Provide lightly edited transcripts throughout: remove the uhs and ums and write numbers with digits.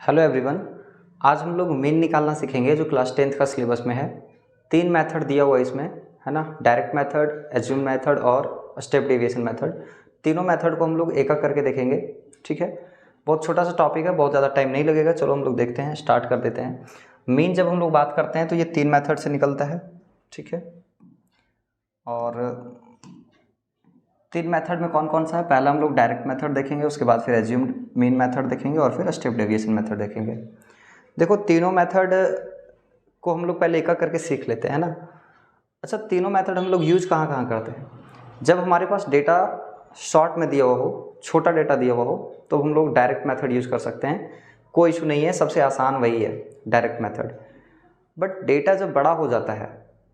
Hello everyone. आज हम लोग मीन निकालना सीखेंगे जो क्लास 10th का सिलेबस में है। 3 मेथड दिया हुआ है इसमें, है ना। डायरेक्ट मेथड, एज्यूम मेथड और स्टेप डेविएशन मेथड। तीनों मेथड को हम लोग एक एक करके देखेंगे, ठीक है। बहुत छोटा सा टॉपिक है, बहुत ज़्यादा टाइम नहीं लगेगा। चलो हम लोग देखते हैं, स्टार्ट कर देते हैं। मीन जब हम लोग बात करते हैं तो ये 3 मेथड से निकलता है, ठीक है। और 3 मेथड में कौन कौन सा है? पहला हम लोग डायरेक्ट मेथड देखेंगे, उसके बाद फिर एज्यूम्ड मीन मेथड देखेंगे और फिर स्टेप डेविएशन मेथड देखेंगे। देखो तीनों मेथड को हम लोग पहले एक एक करके सीख लेते हैं ना। अच्छा, तीनों मेथड हम लोग यूज कहाँ कहाँ करते हैं? जब हमारे पास डेटा शॉर्ट में दिया हुआ हो, छोटा डेटा दिया हुआ हो, तो हम लोग डायरेक्ट मेथड यूज कर सकते हैं, कोई इशू नहीं है। सबसे आसान वही है, डायरेक्ट मेथड। बट डेटा जब बड़ा हो जाता है,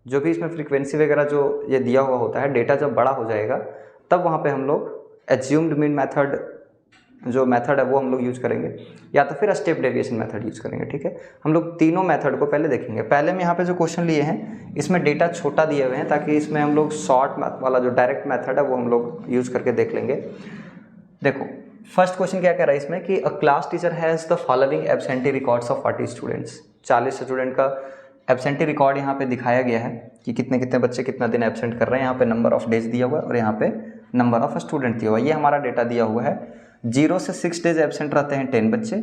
जो भी इसमें फ्रीक्वेंसी वगैरह जो ये दिया हुआ होता है, डेटा जब बड़ा हो जाएगा तब वहाँ पे हम लोग एज्यूम्ड मीन मेथड जो मेथड है वो हम लोग यूज करेंगे, या तो फिर स्टेप डेविएशन मेथड यूज करेंगे, ठीक है। हम लोग तीनों मेथड को पहले देखेंगे। पहले में यहाँ पे जो क्वेश्चन लिए हैं इसमें डेटा छोटा दिए हुए हैं, ताकि इसमें हम लोग शॉर्ट वाला जो डायरेक्ट मेथड है वो हम लोग यूज करके देख लेंगे। देखो फर्स्ट क्वेश्चन क्या कह रहा है इसमें कि अ class teacher has the following absentee records of 40 students. 40 student का एब्सेंटी रिकॉर्ड यहाँ पे दिखाया गया है कि कितने कितने बच्चे कितना दिन एब्सेंट कर रहे हैं। यहाँ पे नंबर ऑफ डेज दिया हुआ है और यहाँ पे नंबर ऑफ स्टूडेंट दिया हुआ है। ये हमारा डेटा दिया हुआ है। 0 से 6 डेज एब्सेंट रहते हैं 10 बच्चे,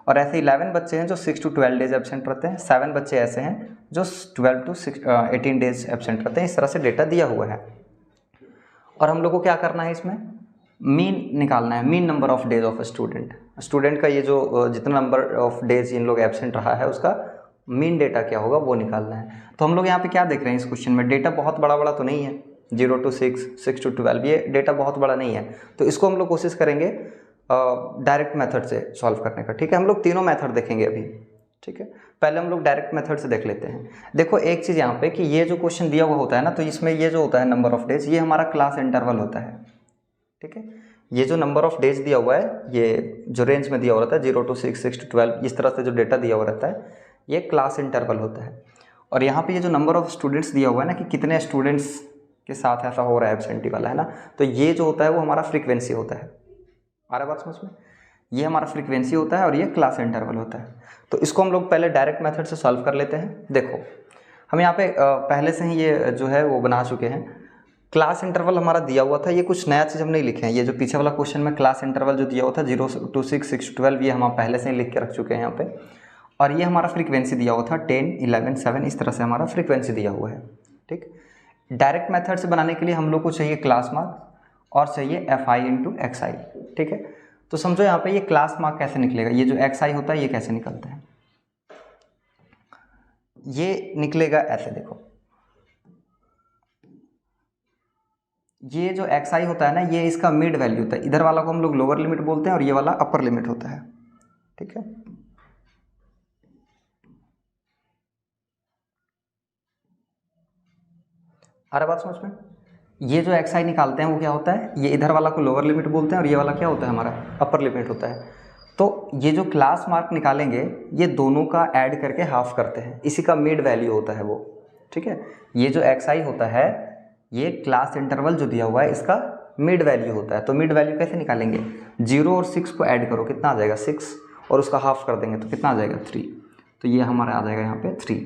और ऐसे 11 बच्चे हैं जो 6 to 12 डेज एब्सेंट रहते हैं। 7 बच्चे ऐसे हैं जो 12 to 18 डेज एब्सेंट रहते हैं। इस तरह से डेटा दिया हुआ है। और हम लोग को क्या करना है, इसमें मीन निकालना है, mean number of days of student. Student का ये जो जितना नंबर ऑफ डेज इन लोग एब्सेंट रहा है उसका मीन डेटा क्या होगा वो निकालना है। तो हम लोग यहाँ पे क्या देख रहे हैं इस क्वेश्चन में, डेटा बहुत बड़ा बड़ा तो नहीं है। 0 to 6, 6 to 12, ये डेटा बहुत बड़ा नहीं है। तो इसको हम लोग कोशिश करेंगे डायरेक्ट मेथड से सॉल्व करने का, ठीक है। हम लोग तीनों मेथड देखेंगे अभी, ठीक है। पहले हम लोग डायरेक्ट मेथड से देख लेते हैं। देखो एक चीज़ यहाँ पे कि ये जो क्वेश्चन दिया हुआ होता है ना, तो इसमें ये जो होता है नंबर ऑफ डेज, ये हमारा क्लास इंटरवल होता है, ठीक है। ये जो नंबर ऑफ डेज दिया हुआ है, ये जो रेंज में दिया हुआ रहता है 0 to 6, 6 to 12, इस तरह से जो डेटा दिया हुआ रहता है ये क्लास इंटरवल होता है। और यहाँ पे ये जो नंबर ऑफ स्टूडेंट्स दिया हुआ है ना, कि कितने स्टूडेंट्स के साथ ऐसा हो रहा है एब्सेंटी वाला, है ना, तो ये जो होता है वो हमारा फ्रीक्वेंसी होता है। आ रहा है बात समझ में? ये हमारा फ्रीक्वेंसी होता है और ये क्लास इंटरवल होता है। तो इसको हम लोग पहले डायरेक्ट मेथड से सॉल्व कर लेते हैं। देखो हम यहाँ पे पहले से ही ये जो है वो बना चुके हैं। क्लास इंटरवल हमारा दिया हुआ था, ये कुछ नया चीज़ हम नहीं लिखे हैं। ये जो पीछे वाला क्वेश्चन में क्लास इंटरवल जो दिया हुआ था 0 to 6, 6 to 12, ये हम पहले से ही लिख के रख चुके हैं यहाँ पे। और ये हमारा फ्रीक्वेंसी दिया हुआ था 10, 11, 7, इस तरह से हमारा फ्रीक्वेंसी दिया हुआ है, ठीक। डायरेक्ट मेथड से बनाने के लिए हम लोग को चाहिए क्लास मार्क और चाहिए FI इंटू XI, ठीक है। तो समझो यहाँ पे ये क्लास मार्क कैसे निकलेगा, ये जो XI होता है ये कैसे निकलता है, ये निकलेगा ऐसे। देखो ये जो XI होता है ना, ये इसका मिड वैल्यू होता है। इधर वाला को हम लोग लोअर लिमिट बोलते हैं और ये वाला अपर लिमिट होता है, ठीक है। आ रहा बात समझ में? ये जो XI निकालते हैं वो क्या होता है, ये इधर वाला को लोअर लिमिट बोलते हैं और ये वाला क्या होता है हमारा अपर लिमिट होता है। तो ये जो क्लास मार्क निकालेंगे ये दोनों का ऐड करके हाफ करते हैं, इसी का मिड वैल्यू होता है वो, ठीक है। ये जो XI होता है ये क्लास इंटरवल जो दिया हुआ है इसका मिड वैल्यू होता है। तो मिड वैल्यू कैसे निकालेंगे, 0 और 6 को ऐड करो, कितना आ जाएगा 6, और उसका हाफ कर देंगे तो कितना आ जाएगा 3। तो ये हमारा आ जाएगा यहाँ पे 3।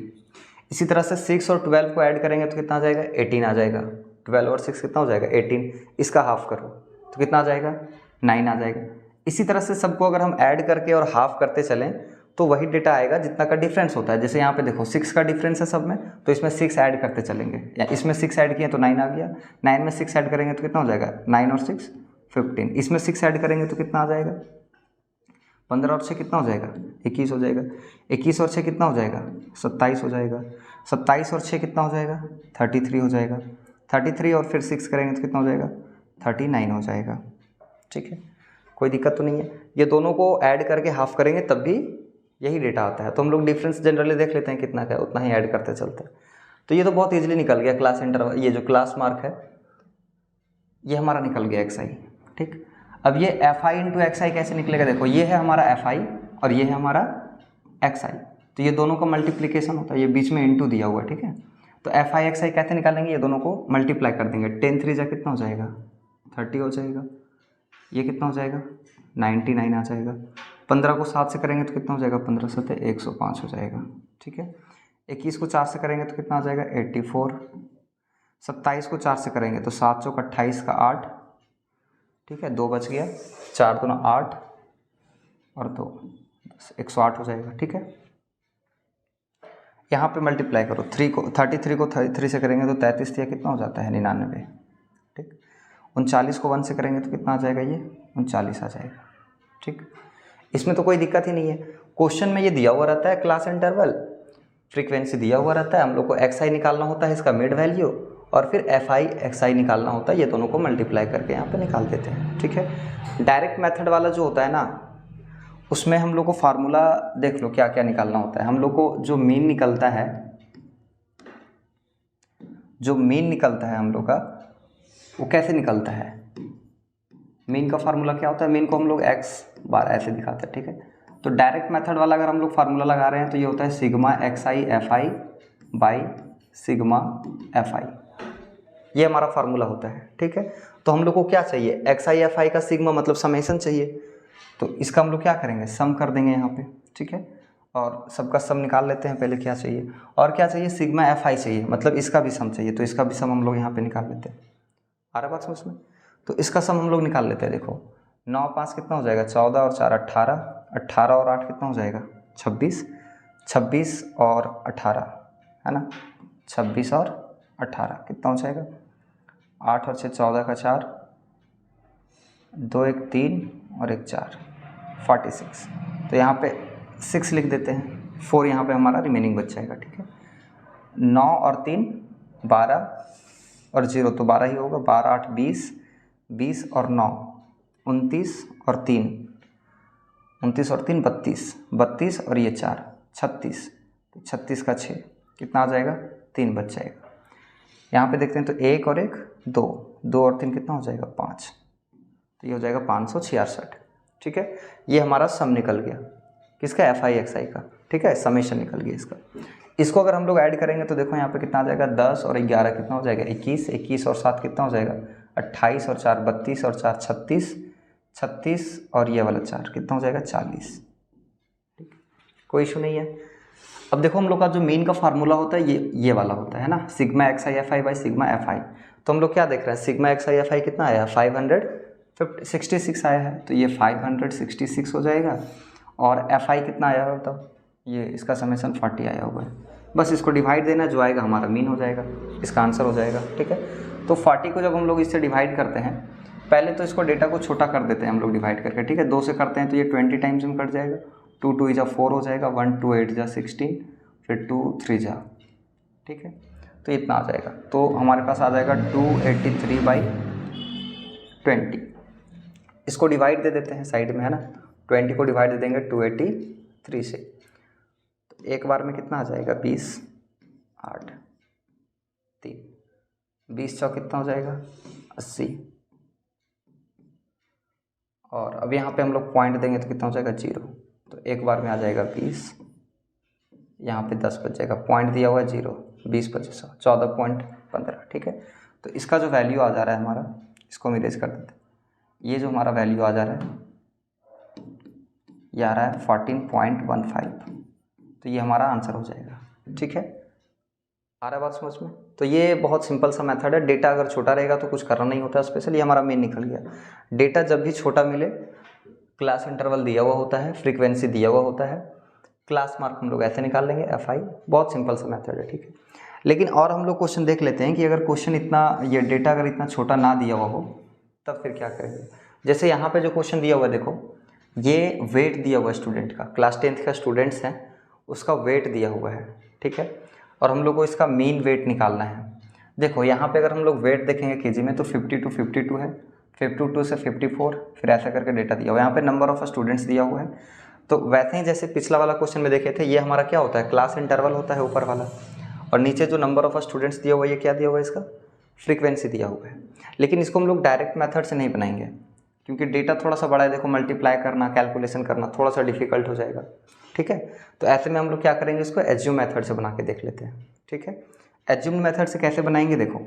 इसी तरह से 6 और 12 को ऐड करेंगे तो कितना आ जाएगा 18 आ जाएगा। 12 और 6 कितना हो जाएगा 18, इसका हाफ करो तो कितना आ जाएगा 9 आ जाएगा। इसी तरह से सबको अगर हम ऐड करके और हाफ करते चलें तो वही डेटा आएगा जितना का डिफरेंस होता है। जैसे यहाँ पे देखो 6 का डिफरेंस है सब में, तो इसमें 6 ऐड करते चलेंगे, या इसमें 6 ऐड किए तो 9 आ गया। 9 में 6 ऐड करेंगे तो कितना हो जाएगा 9 और 6 15। इसमें 6 ऐड करेंगे तो कितना आ जाएगा 15 और 6 कितना हो जाएगा 21 हो जाएगा। 21 और 6 कितना हो जाएगा 27 हो जाएगा। 27 और 6 कितना हो जाएगा 33 हो जाएगा। 33 और फिर 6 करेंगे तो कितना हो जाएगा 39 हो जाएगा, ठीक है। कोई दिक्कत तो नहीं है। ये दोनों को ऐड करके हाफ करेंगे तब भी यही डेटा आता है। तो हम लोग डिफरेंस जनरली देख लेते हैं कितना का है, उतना ही ऐड करते चलते हैं। तो ये तो बहुत ईजिली निकल गया क्लास इंटरवल, ये जो क्लास मार्क है ये हमारा निकल गया XI, ठीक। अब ये FI इंटू XI कैसे निकलेगा, देखो ये है हमारा FI और ये है हमारा XI, तो ये दोनों का मल्टीप्लिकेशन होता है, ये बीच में इंटू दिया हुआ है, ठीक है। तो FI XI कैसे निकालेंगे, ये दोनों को मल्टीप्लाई कर देंगे। 10 3 जा कितना हो जाएगा 30 हो जाएगा। ये कितना हो जाएगा 99 आ जाएगा। 15 को 7 से करेंगे तो कितना हो जाएगा, 15 7 105 हो जाएगा। ठीक है, 21 को 4 से करेंगे तो कितना आ जाएगा 84। 27 को 4 से करेंगे तो 7 चौक 28 का 8। ठीक है, 2 बच गया, 4 दूना 8 और 2 108 हो जाएगा। ठीक है, यहाँ पे मल्टीप्लाई करो 33 को 3 से करेंगे तो 33 या कितना हो जाता है 99। ठीक, 39 को 1 से करेंगे तो कितना आ जाएगा, ये 39 आ जाएगा। ठीक, इसमें तो कोई दिक्कत ही नहीं है। क्वेश्चन में ये दिया हुआ रहता है क्लास इंटरवल, फ्रीक्वेंसी दिया हुआ रहता है, हम लोग को XI निकालना होता है, इसका मिड वैल्यू, और फिर FI XI निकालना होता है। ये दोनों को मल्टीप्लाई करके यहाँ पे निकाल देते हैं। ठीक है, डायरेक्ट मेथड वाला जो होता है ना, उसमें हम लोग को फार्मूला देख लो क्या क्या निकालना होता है। हम लोग को जो मीन निकलता है, हम लोग का वो कैसे निकलता है, मीन का फार्मूला क्या होता है, मीन को हम लोग x बार ऐसे दिखाते हैं। ठीक है, तो डायरेक्ट मेथड वाला अगर हम लोग फार्मूला लगा रहे हैं तो ये होता है sigma XI FI by sigma FI, ये हमारा फार्मूला होता है। ठीक है, तो हम लोग को क्या चाहिए, XI FI का सिग्मा मतलब समेशन चाहिए, तो इसका हम लोग क्या करेंगे, सम कर देंगे यहाँ पे। ठीक है, और सबका सम निकाल लेते हैं पहले, क्या चाहिए और क्या चाहिए, सिग्मा FI चाहिए, मतलब इसका भी सम चाहिए, तो इसका भी सम हम लोग यहाँ पे निकाल लेते हैं। आ रहा बात समझ में, तो इसका सम हम लोग निकाल लेते हैं। देखो 9 5 कितना हो जाएगा, 14 और 4 18, 18 और 8 कितना हो जाएगा 26, 26 और 18 है ना, 26 और 18 कितना हो जाएगा, 8 और 6 14 का 4, 2 1 3 और 1 4 46। तो यहाँ पे 6 लिख देते हैं, 4 यहाँ पे हमारा रिमेनिंग बच जाएगा। ठीक है, 9 और 3 12 और 0 तो 12 ही होगा, 12 8 20, 20 और 9 29 और 3 29 और 3 32, 32 और ये 4 36, तो 36 का 6 कितना आ जाएगा, 3 बच जाएगा। यहाँ पे देखते हैं तो 1 और 1 2, 2 और 3 कितना हो जाएगा 5, तो ये हो जाएगा 566। ठीक है, ये हमारा सम निकल गया, किसका, FI XI का। ठीक है, समेशन निकल गया इसका। इसको अगर हम लोग ऐड करेंगे तो देखो यहाँ पे कितना आ जाएगा, 10 और 11 कितना हो जाएगा 21, 21 और 7 कितना हो जाएगा 28 और 4 32 और 4 36, 36 और ये वाला 4 कितना हो जाएगा 40। ठीक, कोई इशू नहीं है। अब देखो हम लोग का जो मीन का फार्मूला होता है ये वाला होता है ना, sigma XI FI by sigma FI। तो हम लोग क्या देख रहे हैं, सिग्मा XI FI कितना आया, 566 आया है, तो ये 566 हो जाएगा। और FI कितना आया है बताओ, ये इसका समेशन 40 आया हुआ है, बस इसको डिवाइड देना, जो आएगा हमारा मीन हो जाएगा, इसका आंसर हो जाएगा। ठीक है, तो 40 को जब हम लोग इससे डिवाइड करते हैं, पहले तो इसको डेटा को छोटा कर देते हैं हम लोग डिवाइड करके। ठीक है, 2 से करते हैं तो ये 20 टाइम्स में कट जाएगा, 2 2 जा 4 हो जाएगा, 1 2 8 जा 16, फिर 2 3 जा। ठीक है, तो इतना आ जाएगा, तो हमारे पास आ जाएगा 283/20। इसको डिवाइड दे देते हैं साइड में है ना, 20 को डिवाइड दे देंगे 283 से, तो एक बार में कितना आ जाएगा 20 8 3, 20 चौक कितना हो जाएगा 80, और अब यहाँ पे हम लोग पॉइंट देंगे तो कितना हो जाएगा 0, तो एक बार में आ जाएगा 20, यहाँ पे 10 बच जाएगा, पॉइंट दिया हुआ है 0, 20 × 100 14.15। ठीक है, तो इसका जो वैल्यू आ जा रहा है हमारा, इसको हम इरेज कर देते हैं, ये जो हमारा वैल्यू आ जा रहा है ये आ रहा है 14.15, तो ये हमारा आंसर हो जाएगा। ठीक है, आ रहा है बात समझ में। तो ये बहुत सिंपल सा मेथड है, डेटा अगर छोटा रहेगा तो कुछ करना नहीं होता स्पेशल, ये हमारा मेन निकल गया। डेटा जब भी छोटा मिले, क्लास इंटरवल दिया हुआ होता है, फ्रीक्वेंसी दिया हुआ होता है, क्लास मार्क हम लोग ऐसे निकाल लेंगे FI, बहुत सिंपल सा मेथड है। ठीक है, लेकिन और हम लोग क्वेश्चन देख लेते हैं कि अगर क्वेश्चन इतना, ये डेटा अगर इतना छोटा ना दिया हुआ हो तब फिर क्या करेंगे। जैसे यहाँ पे जो क्वेश्चन दिया हुआ है, देखो ये वेट दिया हुआ है स्टूडेंट का, क्लास 10th का स्टूडेंट्स हैं, उसका वेट दिया हुआ है। ठीक है, और हम लोग को इसका मीन वेट निकालना है। देखो यहाँ पे अगर हम लोग वेट देखेंगे केजी में तो 50 to 52 है, 52 से 54, फिर ऐसा करके डेटा दिया हुआ है। यहाँ पे नंबर ऑफ स्टूडेंट्स दिया हुआ है, तो वैसे ही जैसे पिछला वाला क्वेश्चन में देखे थे, ये हमारा क्या होता है, क्लास इंटरवल होता है ऊपर वाला, और नीचे जो नंबर ऑफ स्टूडेंट्स दिया हुआ है, ये क्या दिया हुआ है, इसका फ्रीक्वेंसी दिया हुआ है। लेकिन इसको हम लोग डायरेक्ट मेथड से नहीं बनाएंगे, क्योंकि डेटा थोड़ा सा बड़ा है, देखो मल्टीप्लाई करना, कैलकुलेशन करना थोड़ा सा डिफिकल्ट हो जाएगा। ठीक है, तो ऐसे में हम लोग क्या करेंगे, इसको एज्यूम मेथड से बना के देख लेते हैं। ठीक है, एज्यूम मेथड से कैसे बनाएंगे, देखो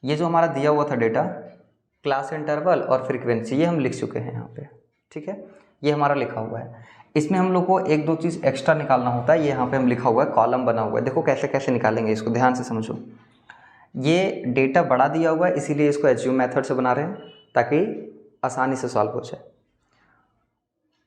ये जो हमारा दिया हुआ था डेटा, क्लास इंटरवल और फ्रीक्वेंसी, ये हम लिख चुके हैं यहाँ पे। ठीक है, ये हमारा लिखा हुआ है। इसमें हम लोग को एक दो चीज़ एक्स्ट्रा निकालना होता है। ये यहाँ पे हम लिखा हुआ है, कॉलम बना हुआ है। देखो कैसे कैसे निकालेंगे इसको, ध्यान से समझो। ये डेटा बड़ा दिया हुआ है, इसीलिए इसको एज्यूम मेथड से बना रहे हैं ताकि आसानी से सॉल्व हो जाए।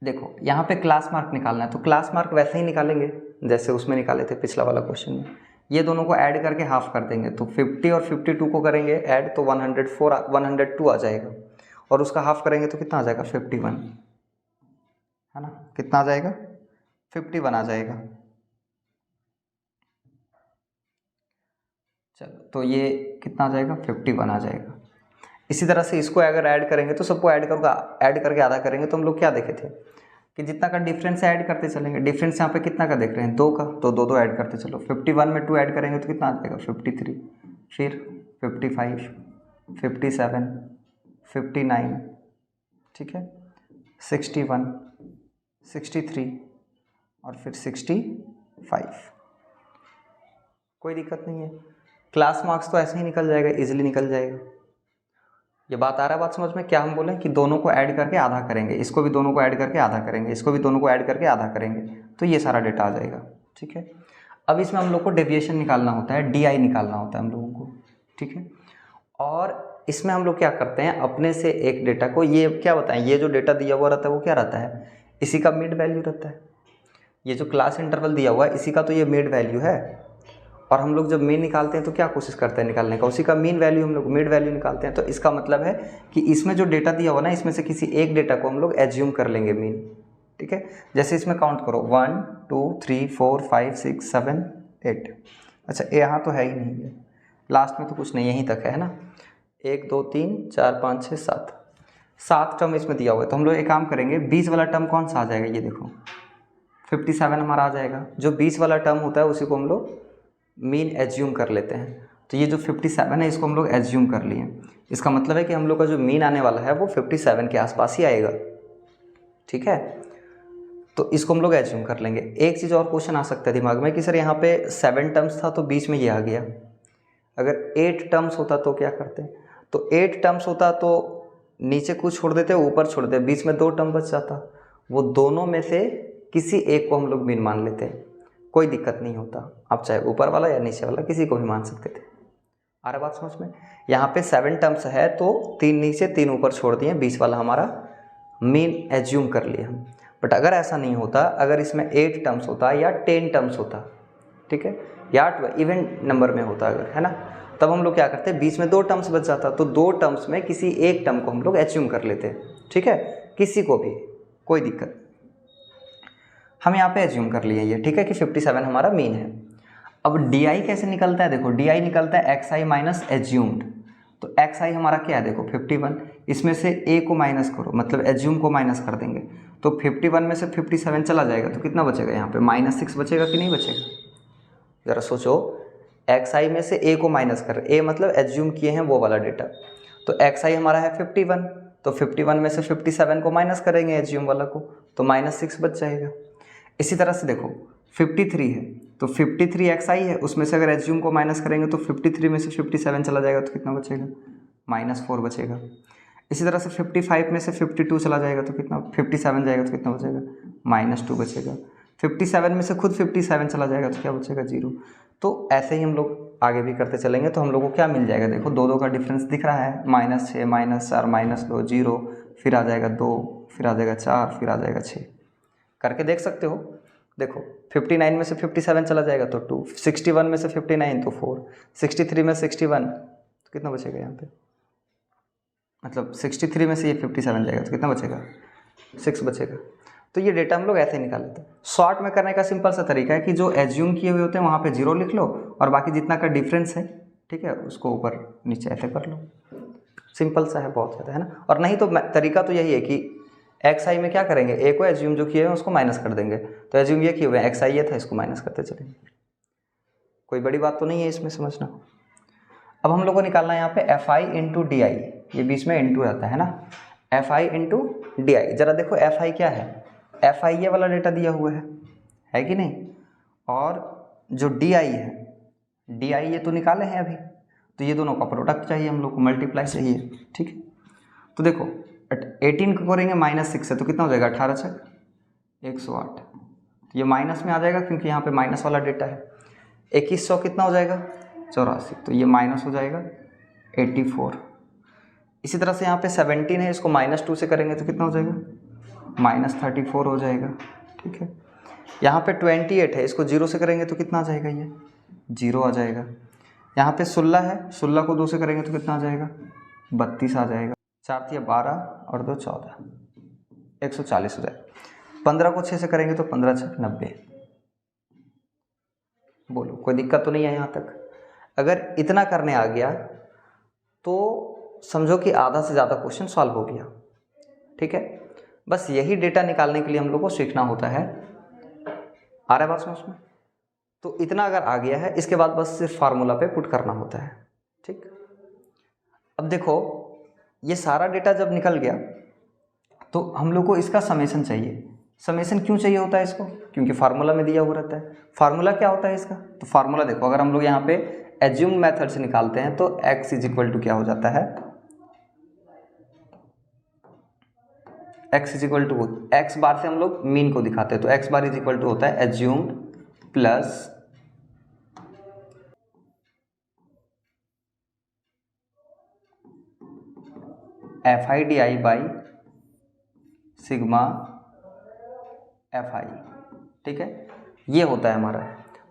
देखो यहाँ पे क्लास मार्क निकालना है, तो क्लास मार्क वैसे ही निकालेंगे जैसे उसमें निकाले थे पिछला वाला क्वेश्चन में। ये दोनों को ऐड करके हाफ कर देंगे, तो 50 और 52 को करेंगे ऐड, तो 102 आ जाएगा। और उसका हाफ करेंगे तो कितना आ जाएगा, 51, है ना। कितना आ जाएगा, 51 आ जाएगा। चलो, तो ये कितना आ जाएगा, 51 आ जाएगा। इसी तरह से इसको अगर ऐड करेंगे तो सबको ऐड करके आधा करेंगे, तो हम लोग क्या देखे थे कि जितना का डिफरेंस है ऐड करते चलेंगे। डिफरेंस यहाँ पे कितना का देख रहे हैं, 2 का, तो दो ऐड करते चलो। 51 में 2 ऐड करेंगे तो कितना आ जाएगा, 53, फिर 55, 57, 59, ठीक है, 61, 63 और फिर 65। कोई दिक्कत नहीं है, क्लास मार्क्स तो ऐसे ही निकल जाएगा, इजीली निकल जाएगा। ये बात आ रहा है, बात समझ में। क्या हम बोलें कि दोनों को ऐड करके आधा करेंगे, इसको भी दोनों को ऐड करके आधा करेंगे, इसको भी दोनों को ऐड करके आधा करेंगे, तो ये सारा डेटा आ जाएगा, ठीक है। अब इसमें हम लोग को डेविएशन निकालना होता है, DI निकालना होता है हम लोगों को, ठीक है। और इसमें हम लोग क्या करते हैं, अपने से एक डेटा को, ये क्या बताएं, ये जो डेटा दिया हुआ रहता है वो क्या रहता है, इसी का मिड वैल्यू रहता है। ये जो क्लास इंटरवल दिया हुआ है इसी का तो ये मिड वैल्यू है। और हम लोग जब मीन निकालते हैं तो क्या कोशिश करते हैं निकालने का, उसी का मीन वैल्यू हम लोग मिड वैल्यू निकालते हैं। तो इसका मतलब है कि इसमें जो डेटा दिया हुआ ना, इसमें से किसी एक डेटा को हम लोग एज्यूम कर लेंगे मीन, ठीक है। जैसे इसमें काउंट करो, 1 2 3 4 5 6 7 8। अच्छा, यहाँ तो है ही नहीं है, लास्ट में तो कुछ नहीं, यहीं तक है ना। 1 2 3 4 5 6 7 टर्म इसमें दिया हुआ है। तो हम लोग एक काम करेंगे, 20 वाला टर्म कौन सा आ जाएगा, ये देखो 57 हमारा आ जाएगा। जो 20 वाला टर्म होता है उसी को हम लोग मीन एज्यूम कर लेते हैं। तो ये जो 57 है इसको हम लोग एज्यूम कर लिए। इसका मतलब है कि हम लोग का जो मीन आने वाला है वो 57 के आसपास ही आएगा, ठीक है। तो इसको हम लोग एज्यूम कर लेंगे। एक चीज़ और क्वेश्चन आ सकता है दिमाग में कि सर यहाँ पे 7 टर्म्स था तो बीच में ये आ गया, अगर 8 टर्म्स होता तो क्या करते। तो 8 टर्म्स होता तो नीचे कुछ छोड़ देते, ऊपर छोड़ देते, बीच में 2 टर्म बच जाता। वो दोनों में से किसी एक को हम लोग मीन मान लेते, कोई दिक्कत नहीं होता। आप चाहे ऊपर वाला या नीचे वाला किसी को भी मान सकते थे। आ रहा बात समझ में। यहाँ पे 7 टर्म्स है तो 3 नीचे 3 ऊपर छोड़ दिए, 20 वाला हमारा मीन एज्यूम कर लिया हम। बट अगर ऐसा नहीं होता, अगर इसमें 8 टर्म्स होता या 10 टर्म्स होता, ठीक है, या इवन नंबर में होता अगर, है ना, तब हम लोग क्या करते, बीच में 2 टर्म्स बच जाता, तो 2 टर्म्स में किसी एक टर्म को हम लोग एज्यूम कर लेते, ठीक है, किसी को भी, कोई दिक्कत। हम यहाँ पे एज्यूम कर लिए ये, ठीक है, कि 57 हमारा मीन है। अब DI कैसे निकलता है, देखो DI निकलता है XI माइनस एज्यूम्ड। तो XI हमारा क्या है, देखो 51, इसमें से A को माइनस करो, मतलब एज्यूम को माइनस कर देंगे, तो 51 में से 57 चला जाएगा, तो कितना बचेगा यहाँ पे, -6 बचेगा कि नहीं बचेगा। ज़रा सोचो, XI में से A को माइनस कर, A मतलब एज्यूम किए हैं वो वाला डेटा, तो XI हमारा है 51, तो 51 में से 57 को माइनस करेंगे एज्यूम वाला को, तो -6 बच जाएगा। इसी तरह से देखो 53 है, तो 53 XI है, उसमें से अगर एज्यूम को माइनस करेंगे तो 53 में से 57 चला जाएगा, तो कितना बचेगा, -4 बचेगा। इसी तरह से 55 में से 52 चला जाएगा तो कितना, 57 जाएगा तो कितना बचेगा, -2 बचेगा। 57 में से खुद 57 चला जाएगा तो क्या बचेगा, 0। तो ऐसे ही हम लोग आगे भी करते चलेंगे, तो हम लोग को क्या मिल जाएगा, देखो 2 का डिफरेंस दिख रहा है, -6 -4 -2 0, फिर आ जाएगा 2, फिर आ जाएगा 4, फिर आ जाएगा 6, करके देख सकते हो। देखो 59 में से 57 चला जाएगा तो 2, 61 में से 59 तो 4, 63 में 61 तो कितना बचेगा यहाँ पे, मतलब 63 में से ये 57 जाएगा तो कितना बचेगा, 6 बचेगा। तो ये डेटा हम लोग ऐसे निकाल लेते हैं। शॉर्ट में करने का सिंपल सा तरीका है कि जो एज्यूम किए हुए होते हैं वहाँ पे 0 लिख लो, और बाकी जितना का डिफरेंस है, ठीक है, उसको ऊपर नीचे ऐसे कर लो। सिंपल सा है, बहुत ज़्यादा, है ना। और नहीं तो तरीका तो यही है कि XI में क्या करेंगे, A को एज्यूम जो किए हैं उसको माइनस कर देंगे, तो एज्यूम ये किए हुए हैं, XI ये था, इसको माइनस करते चलेंगे। कोई बड़ी बात तो नहीं है इसमें, समझना। अब हम लोग को निकालना है यहाँ पे FI इंटू DI, ये बीच में इंटू रहता है ना, FI इंटू DI। जरा देखो FI क्या है, FI ये वाला डेटा दिया हुआ है कि नहीं, और जो DI है, DI ये तो निकाले हैं अभी, तो ये दोनों का प्रोडक्ट चाहिए हम लोग को, मल्टीप्लाई चाहिए, ठीक है। तो देखो 18 को करेंगे -6 से तो कितना हो जाएगा 18 छक 108। तो ये माइनस में आ जाएगा क्योंकि यहाँ पे माइनस वाला डेटा है। 2100 कितना हो जाएगा 84, तो ये माइनस हो जाएगा 84। इसी तरह से यहाँ पे 17 है, इसको -2 से करेंगे तो कितना हो जाएगा -34 हो जाएगा। ठीक है, यहाँ पे 28 है, इसको 0 से करेंगे तो कितना आ जाएगा ये 0 आ जाएगा। यहाँ पे 16 है, 16 को 2 से करेंगे तो कितना आ जाएगा 32 आ जाएगा। 4 या 12 और 2 14, 140 हो जाएगा। 15 को 6 से करेंगे तो 15 छक 90। बोलो कोई दिक्कत तो नहीं है यहाँ तक? अगर इतना करने आ गया तो समझो कि आधा से ज़्यादा क्वेश्चन सॉल्व हो गया। ठीक है, बस यही डेटा निकालने के लिए हम लोग को सीखना होता है। आ रहा है बात समझ में? तो इतना अगर आ गया है, इसके बाद बस सिर्फ फार्मूला पे पुट करना होता है। ठीक, अब देखो ये सारा डेटा जब निकल गया तो हम लोग को इसका समेशन चाहिए। समेशन क्यों चाहिए होता है इसको? क्योंकि फार्मूला में दिया हुआ रहता है। फार्मूला क्या होता है इसका? तो फार्मूला देखो, अगर हम लोग यहाँ पे एज्यूम मेथड से निकालते हैं तो x इज इक्वल टू क्या हो जाता है, x is equal to x bar से हम लोग मीन को दिखाते हैं तो x bar is equal to होता है assumed plus FI/DI by sigma FI। ठीक है, ये होता है हमारा।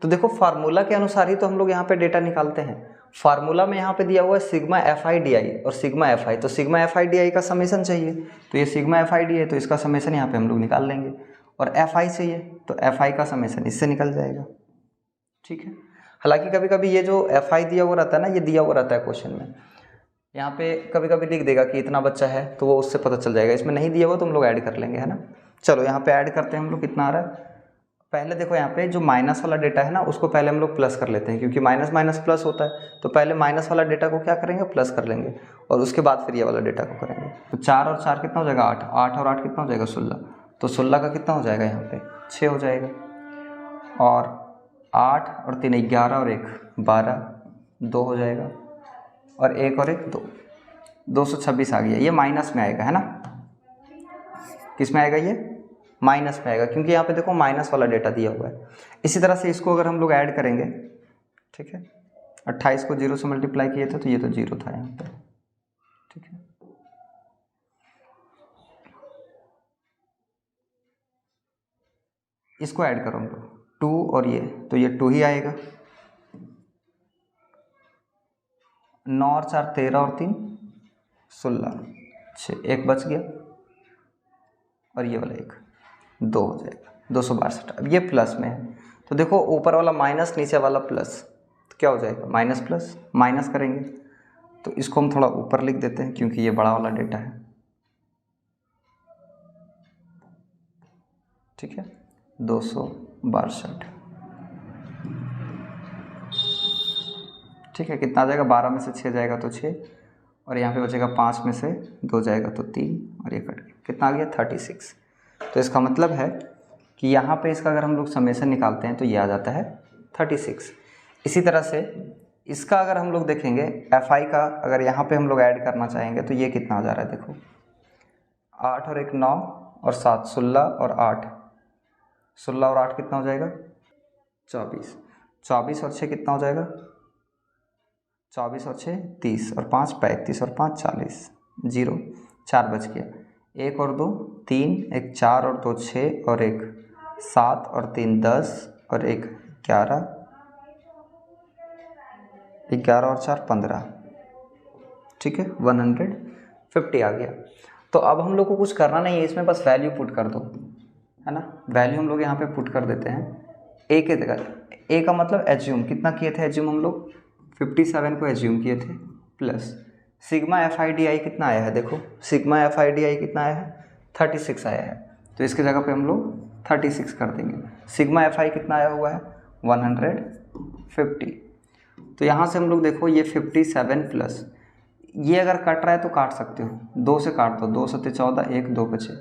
तो देखो फार्मूला के अनुसार ही तो हम लोग यहाँ पे डेटा निकालते हैं। फार्मूला में यहाँ पे दिया हुआ है सिग्मा FI/DI और सिग्मा FI, तो सिग्मा FI/DI का समेशन चाहिए तो ये सिग्मा FI/DI, तो इसका समेशन यहाँ पे हम लोग निकाल लेंगे। और FI चाहिए तो FI का समेशन इससे निकल जाएगा। ठीक है, हालांकि कभी कभी ये जो FI दिया हुआ रहता है ना, ये दिया हुआ रहता है क्वेश्चन में, यहाँ पे कभी कभी लिख देगा कि इतना बच्चा है तो वो उससे पता चल जाएगा। इसमें नहीं दिया हुआ तो हम लोग ऐड कर लेंगे, है ना। चलो यहाँ पे ऐड करते हैं हम लोग, कितना आ रहा है। पहले देखो यहाँ पे जो माइनस वाला डेटा है ना, उसको पहले हम लोग प्लस कर लेते हैं, क्योंकि माइनस माइनस प्लस होता है। तो पहले माइनस वाला डेटा को क्या करेंगे, प्लस कर लेंगे, और उसके बाद फिर ये वाला डेटा को करेंगे। तो 4 और 4 कितना हो जाएगा 8, 8 और 8 कितना हो जाएगा 16। तो 16 का कितना हो जाएगा यहाँ पे 6 हो जाएगा, और 8 और 3 11 और 1 12, 2 हो जाएगा, और 1 और 1 2, 226 आ गया। ये माइनस में आएगा, है ना। किस में आएगा, ये माइनस में आएगा, क्योंकि यहाँ पे देखो माइनस वाला डेटा दिया हुआ है। इसी तरह से इसको अगर हम लोग ऐड करेंगे, ठीक है, 28 को 0 से मल्टीप्लाई किए थे तो ये तो 0 था यहाँ पे। ठीक है, इसको ऐड करो हम लोग 2 और ये, तो ये 2 ही आएगा। 9 और 4 13 और 3 16, 6 1 बच गया, और ये वाला 1 2 हो जाएगा 262। अब ये प्लस में है तो देखो ऊपर वाला माइनस नीचे वाला प्लस, तो क्या हो जाएगा माइनस प्लस माइनस करेंगे तो इसको हम थोड़ा ऊपर लिख देते हैं क्योंकि ये बड़ा वाला डेटा है। ठीक है, 262। ठीक है, कितना आ जाएगा, 12 में से 6 जाएगा तो 6, और यहाँ पे बचेगा 5 में से 2 जाएगा तो 3, और ये कट गया, कितना आ गया 36। तो इसका मतलब है कि यहाँ पे इसका अगर हम लोग समेशन निकालते हैं तो ये आ जाता है 36। इसी तरह से इसका अगर हम लोग देखेंगे FI का, अगर यहाँ पे हम लोग ऐड करना चाहेंगे तो ये कितना आ जा रहा है, देखो 8 और 1 9 और 7 16 और 8 16 और 8 कितना हो जाएगा 24, 24 और 6 कितना हो जाएगा 24 और 6 30 और 5 35 और 5 40, 0 4 बच गया, 1 और 2 3, 1 4 और 2 6 और 1 7 और 3 10 और 1 11, 11 और 4 15। ठीक है, 150 आ गया। तो अब हम लोग को कुछ करना नहीं है, इसमें बस वैल्यू पुट कर दो, है ना। वैल्यू हम लोग यहाँ पे पुट कर देते हैं ए के जगह। ए का मतलब एज्यूम, कितना किए थे एज्यूम हम लोग 57 को एज्यूम किए थे, प्लस सिग्मा FI/DI कितना आया है, देखो सिग्मा FI/DI कितना आया है 36 आया है, तो इसके जगह पे हम लोग 36 कर देंगे। सिग्मा FI कितना आया हुआ है 150। तो यहाँ से हम लोग देखो ये 57 प्लस ये अगर कट रहा है तो काट सकते हो, 2 से काट दो, 2 7 14 1 2 बचे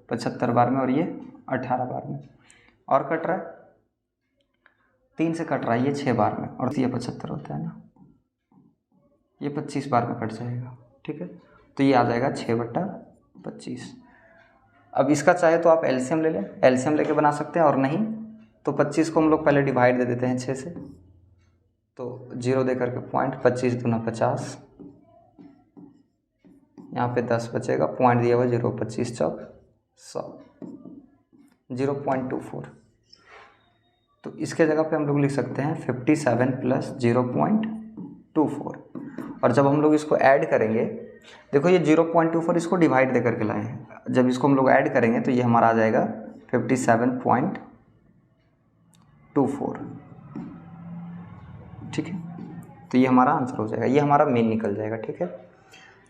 75 बार में, और ये 18 बार में, और कट रहा है 3 से कट रहा है ये 6 बार में, और ये 75 होता है ना, ये 25 बार में कट जाएगा। ठीक है, तो ये आ जाएगा 6/25। 25। अब इसका चाहे तो आप एलसीएम ले लें, एलसीएम लेके बना सकते हैं, और नहीं तो 25 को हम लोग पहले डिवाइड दे देते हैं 6 से, तो 0 दे करके पॉइंट, 25 दूना 50, यहाँ पे 10 बचेगा, पॉइंट दिया हुआ 0, 25 चौक 100, 0.24। तो इसके जगह पे हम लोग लिख सकते हैं 57 प्लस 0.24। और जब हम लोग इसको ऐड करेंगे, देखो ये 0.24 इसको डिवाइड दे करके लाए हैं, जब इसको हम लोग ऐड करेंगे तो ये हमारा आ जाएगा 57.24, ठीक है। तो ये हमारा आंसर हो जाएगा, ये हमारा मीन निकल जाएगा, ठीक है।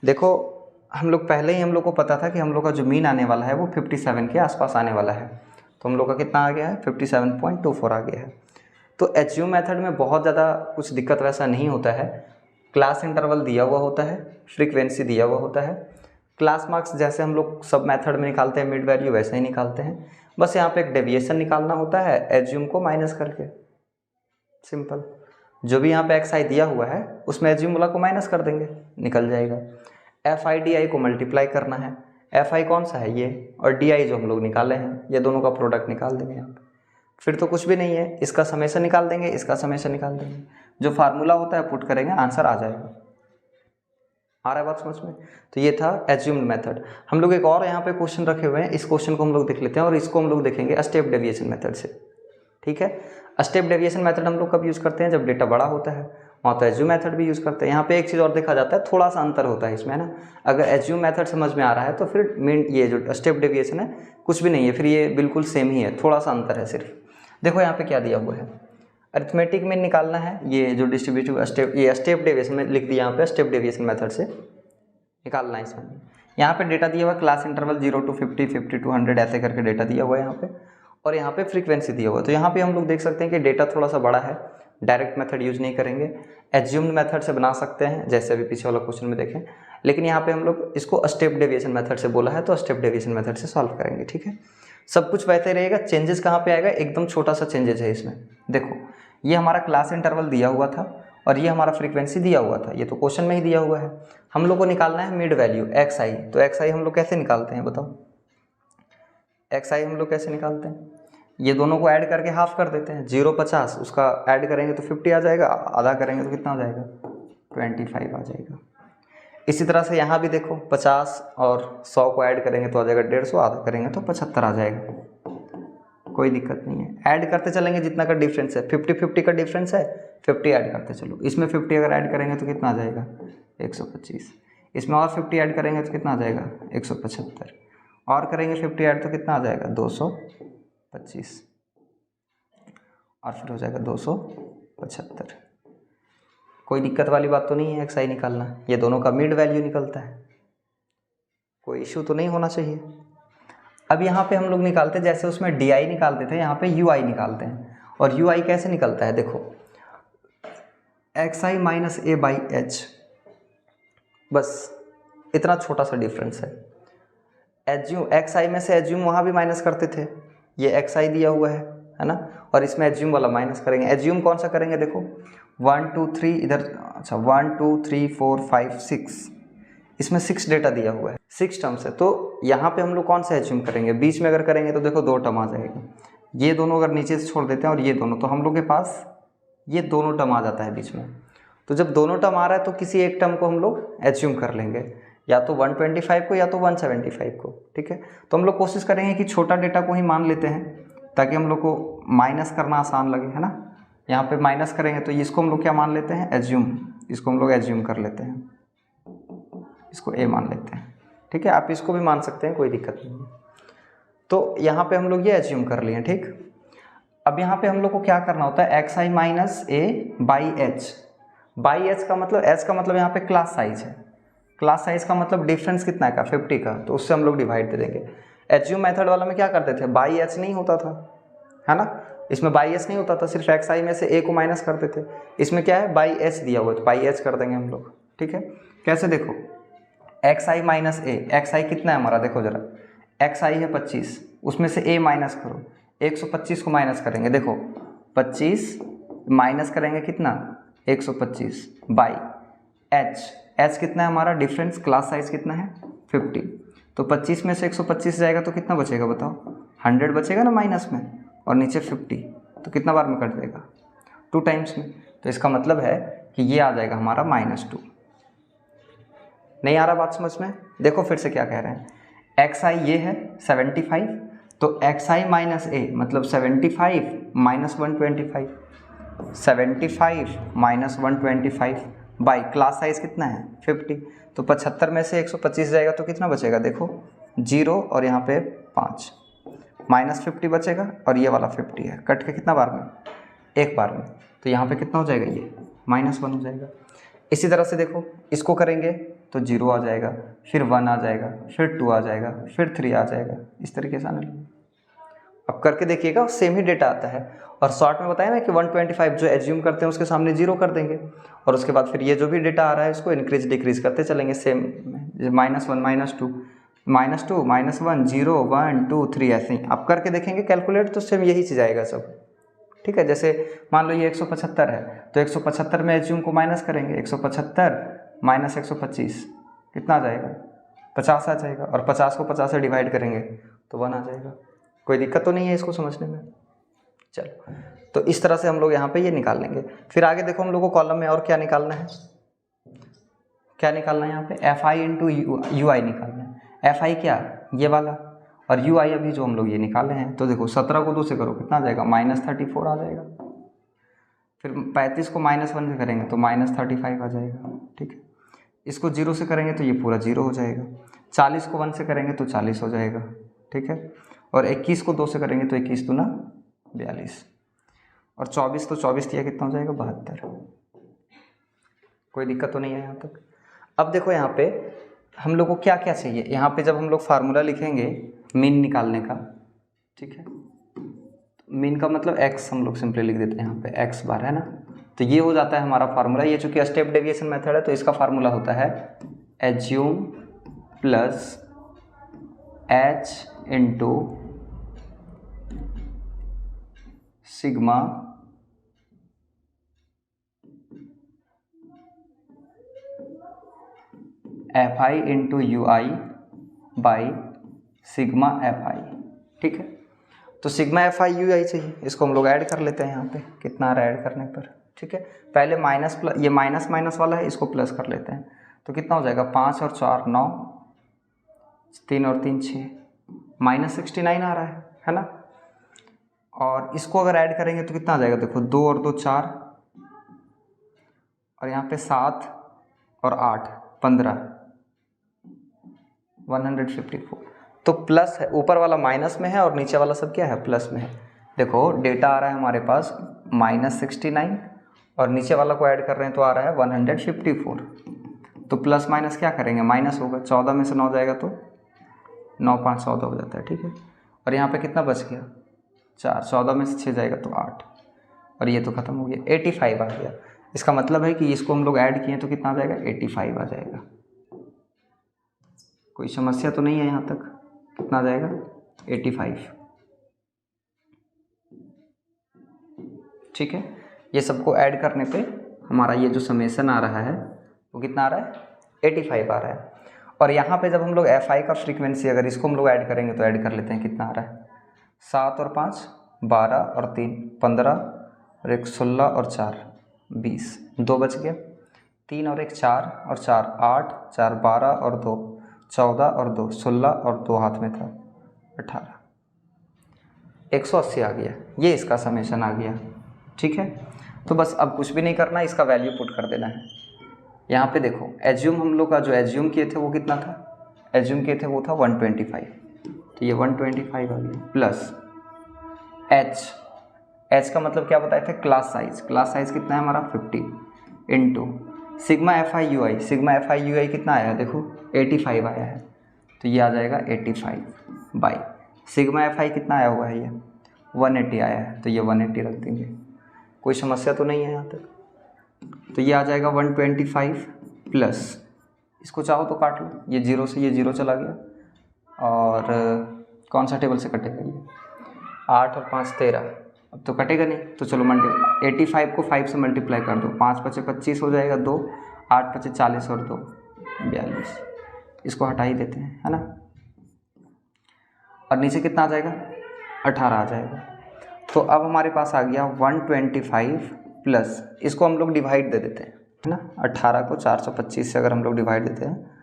देखो हम लोग पहले ही हम लोग को पता था कि हम लोग का जो मीन आने वाला है वो 57 के आसपास आने वाला है, तो हम लोग का कितना आ गया है, 57.24 आ गया है। तो एचयू मेथड में बहुत ज़्यादा कुछ दिक्कत वैसा नहीं होता है, क्लास इंटरवल दिया हुआ होता है, फ्रीक्वेंसी दिया हुआ होता है, क्लास मार्क्स जैसे हम लोग सब मेथड में निकालते हैं मिड वैल्यू वैसे ही निकालते हैं, बस यहाँ पे एक डेविएशन निकालना होता है एज्यूम को माइनस करके, सिंपल। जो भी यहाँ पे एक्स आई दिया हुआ है उसमें एज्यूम वाला को माइनस कर देंगे, निकल जाएगा। एफ आई डी आई को मल्टीप्लाई करना है, एफ आई कौन सा है ये, और डी आई जो हम लोग निकाले हैं, ये दोनों का प्रोडक्ट निकाल देंगे यहाँ पे। फिर तो कुछ भी नहीं है, इसका समेशन निकाल देंगे, इसका समेशन निकाल देंगे, जो फार्मूला होता है पुट करेंगे, आंसर आ जाएगा। आ रहा है बात समझ में? तो ये था एज्यूम्ड मेथड। हम लोग एक और यहाँ पे क्वेश्चन रखे हुए हैं, इस क्वेश्चन को हम लोग देख लेते हैं, और इसको हम लोग देखेंगे स्टेप डेविएशन मेथड से, ठीक है। स्टेप डेविएशन मेथड हम लोग कब यूज़ करते हैं, जब डेटा बड़ा होता है, वहाँ तो एज्यूम मेथड भी यूज़ करते हैं। यहाँ पे एक चीज़ और देखा जाता है, थोड़ा सा अंतर होता है इसमें, है ना। अगर एज्यूम मेथड समझ में आ रहा है तो फिर मीन ये जो स्टेप डेविएशन है कुछ भी नहीं है, फिर ये बिल्कुल सेम ही है, थोड़ा सा अंतर है सिर्फ। देखो यहाँ पे क्या दिया हुआ है, अरिथमेटिक में निकालना है, ये जो डिस्ट्रीब्यूटिव स्टेप, ये स्टेप डेविएशन में लिख दिया यहाँ पे, स्टेप डेविएशन मेथड से निकालना है इसमें। यहाँ पे डेटा दिया हुआ है, क्लास इंटरवल 0 to 50, 50 to 100 ऐसे करके डेटा दिया हुआ है यहाँ पे, और यहाँ पे फ्रीक्वेंसी दिया हुआ है। तो यहाँ पे हम लोग देख सकते हैं कि डेटा थोड़ा सा बड़ा है, डायरेक्ट मेथड यूज नहीं करेंगे, एज्यूम्ड मेथड से बना सकते हैं, जैसे अभी पीछे वाला क्वेश्चन में देखें, लेकिन यहाँ पे हम लोग इसको स्टेप डेविएशन मेथड से बोला है, तो स्टेप डेविएशन मेथड से सॉल्व करेंगे, ठीक है। सब कुछ वैसे रहेगा, चेंजेस कहाँ पे आएगा, एकदम छोटा सा चेंजेस है इसमें। देखो ये हमारा क्लास इंटरवल दिया हुआ था और ये हमारा फ्रीक्वेंसी दिया हुआ था, ये तो क्वेश्चन में ही दिया हुआ है। हम लोग को निकालना है मिड वैल्यू एक्स आई, तो एक्स आई हम लोग कैसे निकालते हैं बताओ, एक्स आई हम लोग कैसे निकालते हैं, ये दोनों को ऐड करके हाफ कर देते हैं, 0 50, उसका ऐड करेंगे तो 50 आ जाएगा, आधा करेंगे तो कितना आ जाएगा, 25 आ जाएगा। इसी तरह से यहाँ भी देखो 50 और 100 को ऐड करेंगे तो आ जाएगा 150, आधा करेंगे तो 75 आ जाएगा, कोई दिक्कत नहीं है। ऐड करते चलेंगे जितना का डिफरेंस है, 50-50 का डिफरेंस है, 50 ऐड करते चलो, इसमें 50 अगर ऐड करेंगे तो कितना आ जाएगा 125, इसमें और 50 ऐड करेंगे तो कितना आ जाएगा 175, और करेंगे 50 ऐड तो कितना आ जाएगा 225, और फिर हो जाएगा 275। कोई दिक्कत वाली बात तो नहीं है एक्स आई निकालना, ये दोनों का मिड वैल्यू निकलता है, कोई इश्यू तो नहीं होना चाहिए। अब यहाँ पे हम लोग निकालते हैं, जैसे उसमें डी आई निकालते थे, यहाँ पे यू आई निकालते हैं। और यू आई कैसे निकलता है, देखो x I minus A by H, बस इतना छोटा सा डिफरेंस है। एज्यूम एक्स आई में से एज्यूम वहाँ भी माइनस करते थे, ये एक्स आई दिया हुआ है ना, और इसमें एज्यूम वाला माइनस करेंगे। एज्यूम कौन सा करेंगे, देखो 1 2 3 इधर, अच्छा 1 2 3 4 5 6, इसमें 6 डेटा दिया हुआ है, 6 टर्म्स है। तो यहाँ पे हम लोग कौन सा एज्यूम करेंगे, बीच में अगर करेंगे तो देखो 2 टर्म आ जाएगा, ये दोनों अगर नीचे से छोड़ देते हैं और ये दोनों, तो हम लोग के पास ये दोनों टर्म आ जाता है बीच में। तो जब दोनों टर्म आ रहा है तो किसी एक टर्म को हम लोग एज्यूम कर लेंगे, या तो 125 को या तो 175 को, ठीक है। तो हम लोग कोशिश करेंगे कि छोटा डेटा को ही मान लेते हैं ताकि हम लोग को माइनस करना आसान लगे, है ना। यहाँ पे माइनस करेंगे तो इसको हम लोग क्या मान लेते हैं, एज्यूम, इसको हम लोग एज्यूम कर लेते हैं, इसको ए मान लेते हैं, ठीक है। आप इसको भी मान सकते हैं, कोई दिक्कत नहीं है। तो यहाँ पे हम लोग ये एज्यूम कर लिए, ठीक। अब यहाँ पे हम लोग को क्या करना होता है, x I minus A by H, by H का मतलब, एच का मतलब यहाँ पे क्लास साइज है, क्लास साइज का मतलब डिफरेंस कितना है का 50 का, तो उससे हम लोग डिवाइड दे देंगे। एज्यूम मेथड वाला में क्या करते थे, बाई एच नहीं होता था, है ना, इसमें बाई एच नहीं होता था, सिर्फ एक्स आई में से ए को माइनस करते थे। इसमें क्या है, बाई एच दिया हुआ है तो बाई एच कर देंगे हम लोग, ठीक है। कैसे, देखो एक्स आई माइनस ए, एक्स आई कितना है हमारा, देखो जरा, एक्स आई है 25, उसमें से ए माइनस करो, 125 को माइनस करेंगे, देखो 25 माइनस करेंगे कितना 125 बाई एच, एच कितना है हमारा डिफरेंस, क्लास साइज कितना है 50, तो 25 में से 125 जाएगा तो कितना बचेगा बताओ, 100 बचेगा ना माइनस में, और नीचे 50, तो कितना बार में कट जाएगा, 2 टाइम्स में। तो इसका मतलब है कि ये आ जाएगा हमारा -2। नहीं आ रहा बात समझ में? देखो फिर से क्या कह रहे हैं, xi ये है 75, तो xi माइनस a मतलब 75 minus 125, 75 minus 125 by class size कितना है 50, तो 75 में से 125 जाएगा तो कितना बचेगा, देखो 0 और यहाँ पे 5, -50 बचेगा और ये वाला 50 है, कट के कितना बार में, एक बार में। तो यहाँ पे कितना हो जाएगा, ये -1 हो जाएगा। इसी तरह से देखो इसको करेंगे तो 0 आ जाएगा, फिर 1 आ जाएगा, फिर 2 आ जाएगा, फिर 3 आ जाएगा, इस तरीके से आने लगेगा। अब करके देखिएगा सेम ही डेटा आता है। और शॉर्ट में बताया ना कि 125 जो एज्यूम करते हैं उसके सामने 0 कर देंगे, और उसके बाद फिर ये जो भी डेटा आ रहा है इसको इंक्रीज डिक्रीज करते चलेंगे सेम, -1 -2 -2 -1 0 1 2 3 ऐसे ही। आप करके देखेंगे कैलकुलेट तो सेम यही चीज़ आएगा सब, ठीक है। जैसे मान लो ये 175 है, तो 175 में एज्यूम को माइनस करेंगे, 175 माइनस 125 कितना आ जाएगा, 50 आ जाएगा, और 50 को 50 से डिवाइड करेंगे तो 1 आ जाएगा। कोई दिक्कत तो नहीं है इसको समझने में? चलो, तो इस तरह से हम लोग यहाँ पे ये निकाल लेंगे। फिर आगे देखो हम लोग को कॉलम में और क्या निकालना है, क्या निकालना है यहाँ पे, FI इंटू UI निकालना है। FI क्या, ये वाला, और UI अभी जो हम लोग ये निकाले हैं। तो देखो 17 को 2 से करो कितना आ जाएगा, -34 आ जाएगा। फिर 35 को -1 से करेंगे तो -35 आ जाएगा, ठीक है। इसको 0 से करेंगे तो ये पूरा 0 हो जाएगा। 40 को 1 से करेंगे तो 40 हो जाएगा, ठीक है। और 21 को 2 से करेंगे तो 21 दूना 42, और 24 तो 24 दिया कितना हो जाएगा, 72। कोई दिक्कत तो नहीं है यहाँ तक? अब देखो यहाँ पे हम लोग को क्या क्या चाहिए। यहाँ पे जब हम लोग फार्मूला लिखेंगे मीन निकालने का, ठीक है, मीन का मतलब x हम लोग सिंपली लिख देते हैं यहाँ पे x बार, है ना। तो ये हो जाता है हमारा फार्मूला। ये चूंकि स्टेप डेविएशन मेथड है तो इसका फार्मूला होता है assume plus h into sigma FI into UI by sigma FI, ठीक है। तो सिग्मा FI UI चाहिए, इसको हम लोग ऐड कर लेते हैं यहाँ पे, कितना आ रहा है ऐड करने पर, ठीक है। पहले माइनस प्लस, ये माइनस माइनस वाला है, इसको प्लस कर लेते हैं तो कितना हो जाएगा, 5 और 4 9, 3 और 3 6, -69 आ रहा है ना। और इसको अगर ऐड करेंगे तो कितना आ जाएगा, देखो 2 और 2 4, और यहाँ पे 7 और 8 15, 154। तो प्लस है, ऊपर वाला माइनस में है और नीचे वाला सब क्या है, प्लस में है। देखो डेटा आ रहा है हमारे पास -69 और नीचे वाला को ऐड कर रहे हैं तो आ रहा है 154। तो प्लस माइनस क्या करेंगे, माइनस होगा। 14 में से 9 जाएगा तो 9 5 14 हो जाता है, ठीक है। और यहाँ पे कितना बच गया, 4, 14 में से 6 जाएगा तो 8, और ये तो ख़त्म हो गया, 85 आ गया। इसका मतलब है कि इसको हम लोग ऐड किए तो कितना आ जाएगा, 85 आ जाएगा। कोई समस्या तो नहीं है यहाँ तक? कितना आ जाएगा, 85, ठीक है। ये सबको ऐड करने पे हमारा ये जो समेसन आ रहा है वो कितना आ रहा है, 85 आ रहा है। और यहाँ पे जब हम लोग FI का फ्रीक्वेंसी अगर इसको हम लोग ऐड करेंगे तो ऐड कर लेते हैं, कितना आ रहा है, 7 और 5 12 और 3 15 और 1 16 और 4 20, 2 बच गए, 3 और 1 4 और 4 8, 4 12 और 2 14 और 2 16 और 2 हाथ में था 18, 180 आ गया। ये इसका समेशन आ गया, ठीक है। तो बस अब कुछ भी नहीं करना, इसका वैल्यू पुट कर देना है। यहाँ पे देखो एज्यूम हम लोग का जो एज्यूम किए थे वो कितना था, एज्यूम किए थे वो था 125, तो ये 125 आ गया प्लस h का मतलब क्या बताए थे, क्लास साइज। क्लास साइज कितना है हमारा 50 into sigma FI UI। Sigma FI UI कितना आया है, देखो 85 आया है, तो ये आ जाएगा 85 बाई सिग्मा FI कितना आया हुआ है, ये 180 आया है, तो ये 180 रख देंगे। कोई समस्या तो नहीं है यहाँ तक? तो ये आ जाएगा 125 प्लस, इसको चाहो तो काट लो, ये 0 से ये 0 चला गया, और कौन सा टेबल से कटेगा ये, 8 और 5 13, अब तो कटेगा नहीं, तो चलो 85 को 5 से मल्टीप्लाई कर दो, 5 × 5 = 25 हो जाएगा, 2 8 × 5 = 40 और 2 42, इसको हटा ही देते हैं, है ना। और नीचे कितना आ जाएगा, 18 आ जाएगा। तो अब हमारे पास आ गया 125 प्लस, इसको हम लोग डिवाइड दे देते हैं, है ना। 18 को 425 से अगर हम लोग डिवाइड देते हैं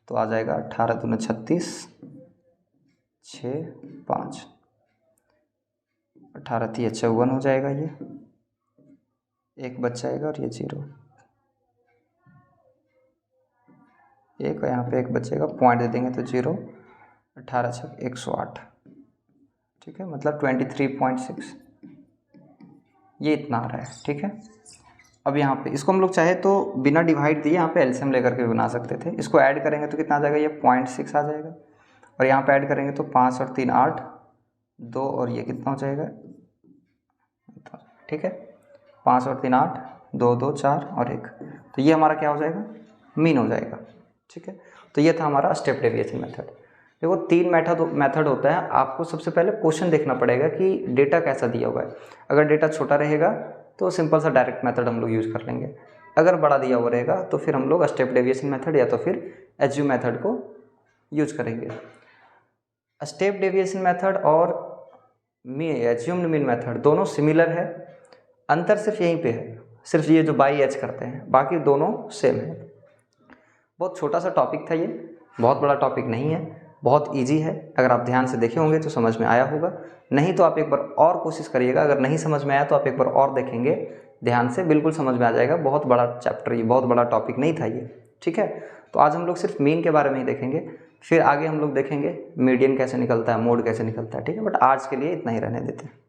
तो आ जाएगा 18 दूनी 36, 6 5, 18 3 54 हो जाएगा। ये एक बच जाएगा और ये 0, एक यहाँ पे एक बचेगा, पॉइंट दे देंगे तो 0, 18 छक 108, ठीक है, मतलब 23.6, ये इतना आ रहा है, ठीक है। अब यहाँ पे इसको हम लोग चाहे तो बिना डिवाइड दिए यहाँ पे एलसीएम लेकर के बना सकते थे। इसको ऐड करेंगे तो कितना आ जाएगा, ये 0.6 आ जाएगा, और यहाँ पे ऐड करेंगे तो 5 और 3 8, 2 और ये कितना हो जाएगा, ठीक है, 5 और 3 8, 2 2 4 और 1, तो ये हमारा क्या हो जाएगा, मीन हो जाएगा, ठीक है। तो ये था हमारा स्टेप डेविएशन मेथड। देखो 3 मेथड होता है। आपको सबसे पहले क्वेश्चन देखना पड़ेगा कि डेटा कैसा दिया हुआ है। अगर डेटा छोटा रहेगा तो सिंपल सा डायरेक्ट मेथड हम लोग यूज़ कर लेंगे, अगर बड़ा दिया हुआ रहेगा तो फिर हम लोग स्टेप डेविएशन मेथड या तो फिर एज्यूम मेथड को यूज करेंगे। स्टेप डेविएशन मेथड और एज्यूम्ड मीन मेथड दोनों सिमिलर है, अंतर सिर्फ यहीं पे है, सिर्फ ये जो बाई एच करते हैं, बाकी दोनों सेम है। बहुत छोटा सा टॉपिक था ये, बहुत बड़ा टॉपिक नहीं है, बहुत इजी है। अगर आप ध्यान से देखे होंगे तो समझ में आया होगा, नहीं तो आप एक बार और कोशिश करिएगा। अगर नहीं समझ में आया तो आप एक बार और देखेंगे ध्यान से, बिल्कुल समझ में आ जाएगा। बहुत बड़ा चैप्टर, ये बहुत बड़ा टॉपिक नहीं था ये, ठीक है। तो आज हम लोग सिर्फ मीन के बारे में ही देखेंगे, फिर आगे हम लोग देखेंगे मीडियन कैसे निकलता है, मोड कैसे निकलता है, ठीक है। बट आज के लिए इतना ही रहने देते हैं।